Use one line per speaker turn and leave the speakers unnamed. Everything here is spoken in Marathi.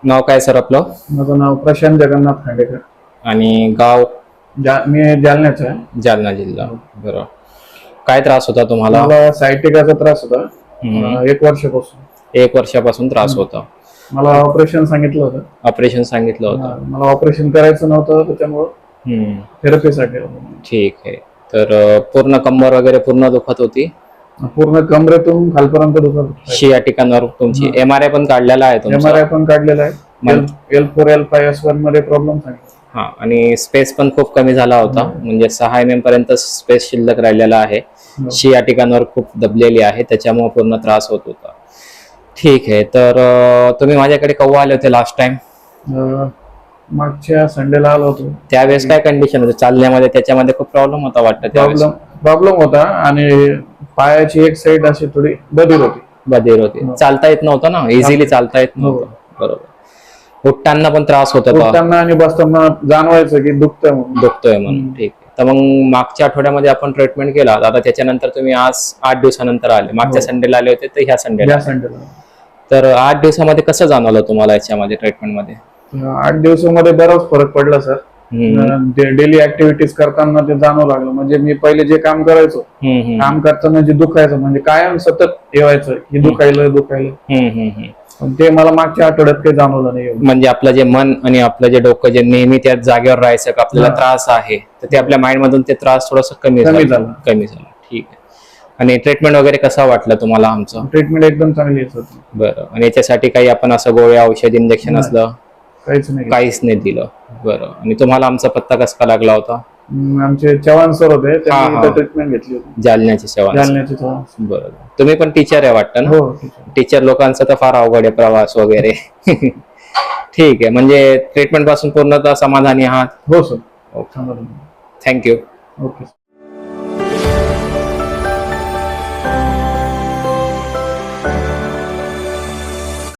नाव काय सर आपलं?
माझं नाव प्रशांत जगन्नाथ खांडेकर.
आणि गाव?
मी जालन्याचा आहे.
जालना जिल्हा. बरोबर. काय त्रास होता तुम्हाला?
मला सायटिकाचा त्रास होता 1 वर्षापासून.
1 वर्षापासून त्रास होता.
मला ऑपरेशन सांगितलं होतं.
ऑपरेशन सांगितलं होतं.
मला ऑपरेशन करायचं नव्हतं, त्याच्यामुळे थेरपीसाठी.
ठीक आहे. तर पूर्ण कंबर वगैरे पूर्ण दुखत होती?
पूर्ण कमरेतून खालपर्यंत दुखत होतं.
शियाटिका नर्व तुमची एमआरआय पण काढलेला आहे तुमचा?
एमआरआय पण काढलेला आहे. L4 L5 S1 मध्ये प्रॉब्लेम सांगितलं.
हा, आणि स्पेस पण खूप कमी झाला होता. म्हणजे 6 mm पर्यंत स्पेस शिल्लक राहिलेला आहे. शियाटिका नर्व खूप दबलेली आहे, त्याच्यामुळे पूर्ण त्रास होत होता. ठीक आहे. तर तुम्ही माझ्याकडे केव्हा आले होते लास्ट टाइम?
मागच्या संडेला आलो होतो.
त्यावेळेस काय कंडिशन होती चालण्यामध्ये? त्याच्यामध्ये खूप प्रॉब्लेम होता वाटतं?
प्रॉब्लेम होता, आणि पायाची एक साइड अशी थोडी बधीर होती.
चालता येत नव्हतं ना, इझिली चालता येत नव्हतं. बरोबर. उठताना पण त्रास होत होता?
उठताना आणि बसताना जाणवायचं की दुखतोय
म्हणून. ठीक आहे. तर मग मागच्या आठवड्यामध्ये आपण ट्रीटमेंट केला. आता त्याच्यानंतर तुम्ही आज 8 दिवसानंतर आले. मागच्या संडेला आले होते, तर ह्या संडेला. तर 8 दिवसामध्ये कसं जाणवलं तुम्हाला याच्यामध्ये ट्रीटमेंटमध्ये?
8 दिवसामध्ये बराच फरक पडला सर. डेली ऍक्टिव्हिटीज करताना ते जाणवू लागलं. म्हणजे मी पहिले जे काम करायचो, काम करताना जे दुखायचं, म्हणजे कायम सतत ठेवायचं की दुखायलं. ते मला मागच्या आठवड्यात काही जाणवलं नाही.
म्हणजे आपलं जे मन आणि आपलं जे डोकं जे नेहमी त्या जागेवर राहायचं, आपल्याला त्रास आहे, तर ते आपल्या माइंड मधून ते त्रास थोडासा कमी झाला. ठीक आहे. आणि ट्रीटमेंट वगैरे कसा वाटलं तुम्हाला आमचं?
ट्रीटमेंट एकदम चांगली आहे.
बरं. आणि याच्यासाठी काही आपण असं गोळ्या, औषध, इंजेक्शन असलं काहीच नाही दिलं? बरं. आणि तुम्हाला आमचा पत्ता कसा लागला होता?
आमचे चव्हाण सर होते, त्यांनी ट्रीटमेंट घेतली होती.
जालन्याचे चव्हाण. बरोबर. तुम्ही पण टीचर आहे वाटतं ना?
हो.
टीचर लोकांचा तर फार अवघड आहे, प्रवास वगैरे. ठीक आहे. म्हणजे ट्रीटमेंट पासून पूर्णतः समाधानी आहात?
हो सर.
थँक्यू.
ओके.